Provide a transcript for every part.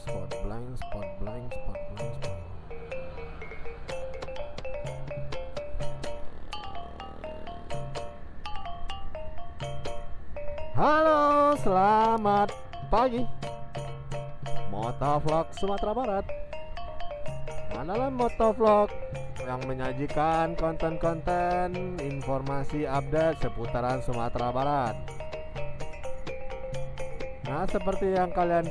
spot blank. Halo, selamat pagi. Motovlog Sumatera Barat adalah motovlog yang menyajikan konten-konten informasi update seputaran Sumatera Barat. Nah, seperti yang kalian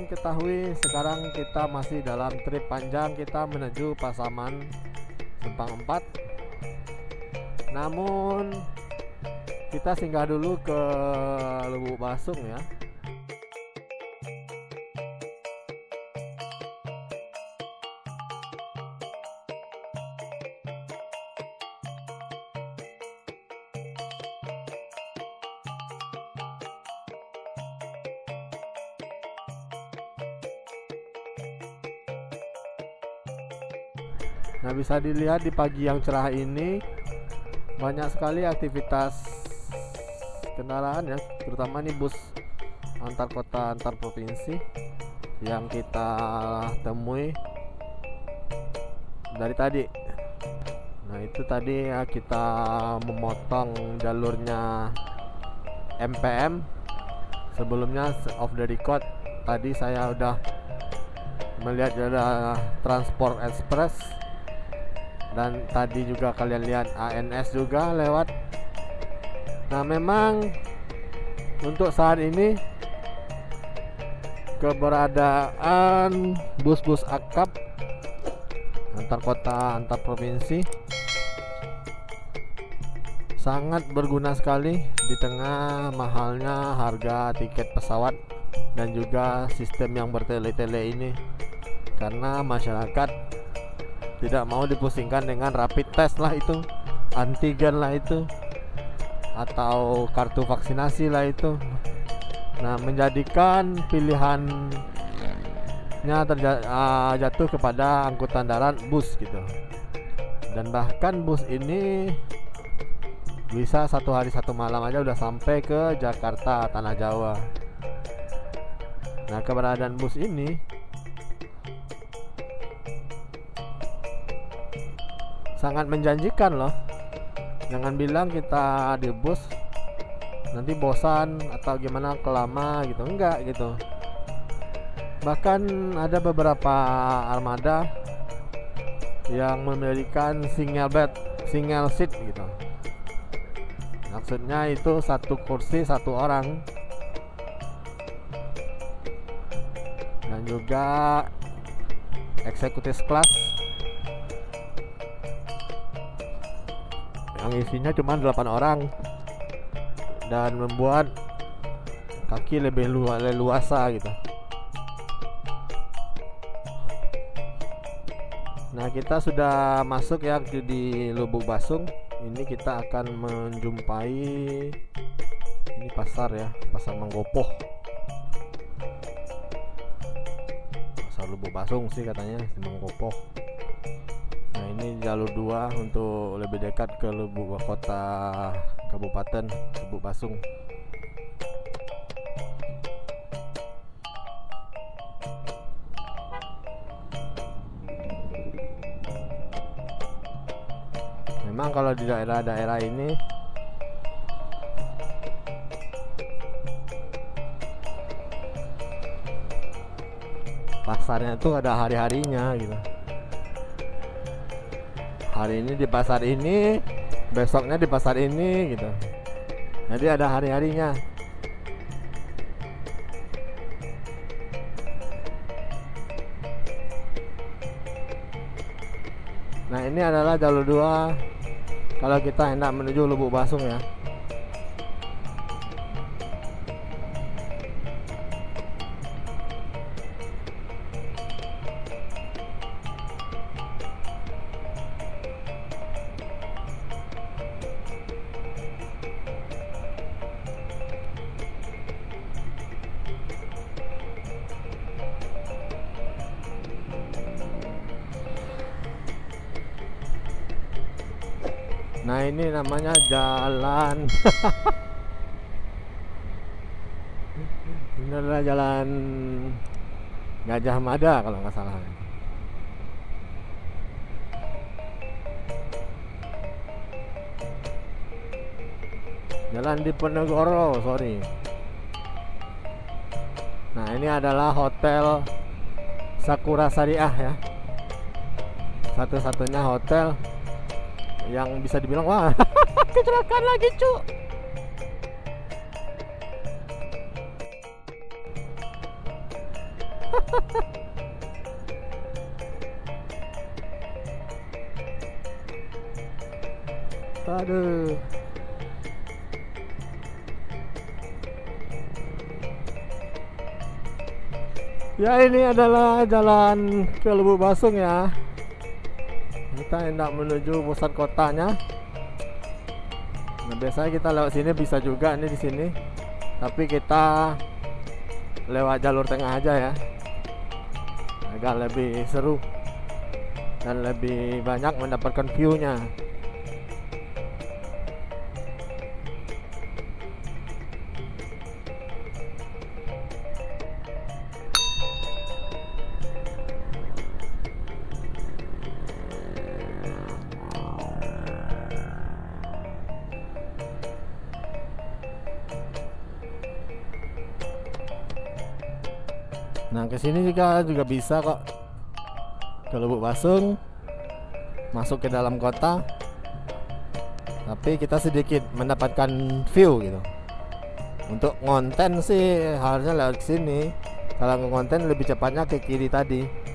ketahui, sekarang kita masih dalam trip panjang kita menuju Pasaman Sempang 4. Namun kita singgah dulu ke Lubuk Basung ya. Nah, bisa dilihat di pagi yang cerah ini banyak sekali aktivitas kendaraan ya, terutama nih bus antar kota antar provinsi yang kita temui dari tadi. Nah, itu tadi ya, kita memotong jalurnya MPM. Sebelumnya off the record tadi saya udah melihat ada Transport Express, dan tadi juga kalian lihat ANS juga lewat. Nah, memang untuk saat ini keberadaan bus-bus akap antar kota antar provinsi sangat berguna sekali di tengah mahalnya harga tiket pesawat dan juga sistem yang bertele-tele ini, karena masyarakat tidak mau dipusingkan dengan rapid test lah itu, antigen lah itu, atau kartu vaksinasi lah itu. Nah, menjadikan pilihannya jatuh kepada angkutan darat bus gitu. Dan bahkan bus ini bisa satu hari satu malam aja udah sampai ke Jakarta, Tanah Jawa. Nah, keberadaan bus ini sangat menjanjikan loh. Jangan bilang kita di bus nanti bosan atau gimana kelama gitu, enggak gitu. Bahkan ada beberapa armada yang memberikan single seat gitu. Maksudnya itu satu kursi satu orang, dan juga executive class yang isinya cuma 8 orang dan membuat kaki lebih leluasa gitu. Nah, kita sudah masuk ya di Lubuk Basung. Ini kita akan menjumpai ini pasar ya, Pasar Manggopoh. Pasar Lubuk Basung sih katanya Manggopoh. Nah, ini jalur 2 untuk lebih dekat ke Lubuk Kota Kabupaten Lubuk Basung. Memang kalau di daerah-daerah ini pasarnya tuh ada hari-harinya gitu. Hari ini di pasar ini, besoknya di pasar ini gitu. Jadi ada hari-harinya. Nah, ini adalah jalur 2 kalau kita hendak menuju Lubuk Basung ya. Nah, ini namanya jalan ini adalah jalan Gajah Mada kalau nggak salah. Jalan Diponegoro, sorry. Nah, ini adalah Hotel Sakura Syariah ya. Satu-satunya hotel yang bisa dibilang wah kecelakaan lagi cu. Aduh. Ya, ini adalah jalan ke Lubuk Basung ya. Kita hendak menuju pusat kotanya. Nah, biasanya kita lewat sini bisa juga nih di sini. Tapi kita lewat jalur tengah aja ya. Agak lebih seru dan lebih banyak mendapatkan view-nya. Nah, kesini juga bisa kok, ke Lubuk Basung, masuk ke dalam kota. Tapi kita sedikit mendapatkan view gitu. Untuk ngonten sih harusnya lewat sini. Kalau ngonten lebih cepatnya ke kiri tadi.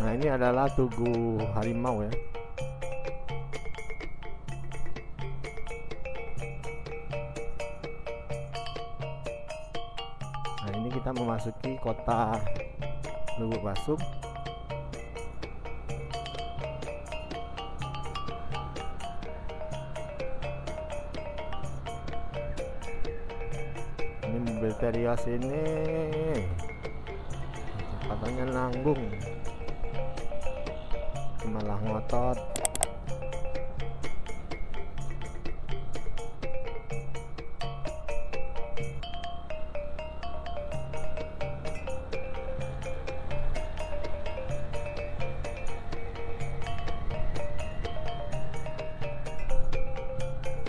Nah, ini adalah Tugu Harimau ya. Nah, ini kita memasuki kota Lubuk Basung. Ini mobil Terios ini kecepatannya nanggung, malah ngotot.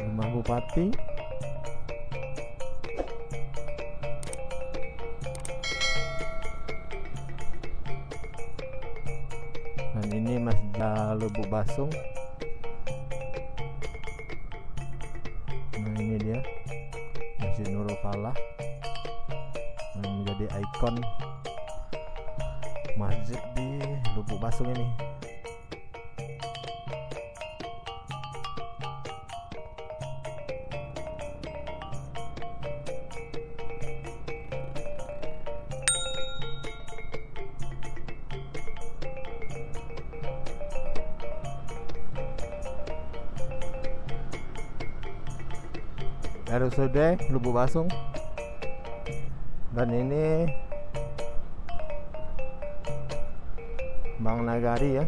Rumah Bupati. Dan ini Masjid Lubuk Basung. Nah, ini dia Masjid Nurul Falah yang menjadi ikon masjid di Lubuk Basung ini. RSUD Lubuk Basung. Dan ini Bank Nagari ya.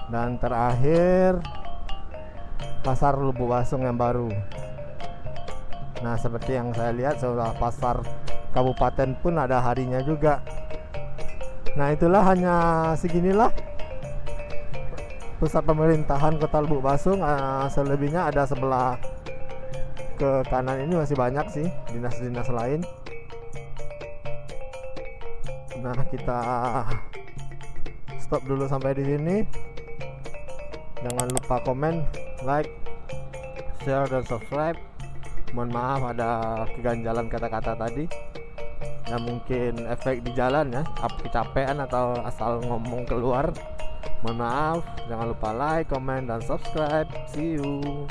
Dan terakhir Pasar Lubuk Basung yang baru. Nah, seperti yang saya lihat setelah pasar kabupaten pun ada harinya juga. Nah, itulah, hanya seginilah pusat pemerintahan Kota Lubuk Basung. Selebihnya ada sebelah ke kanan ini masih banyak sih dinas-dinas lain. Nah, kita stop dulu sampai di sini. Jangan lupa komen, like, share, dan subscribe. Mohon maaf ada keganjalan kata-kata tadi. Ya, mungkin efek di jalan ya, kecapean atau asal ngomong keluar. Mohon maaf. Jangan lupa like, comment, dan subscribe. See you.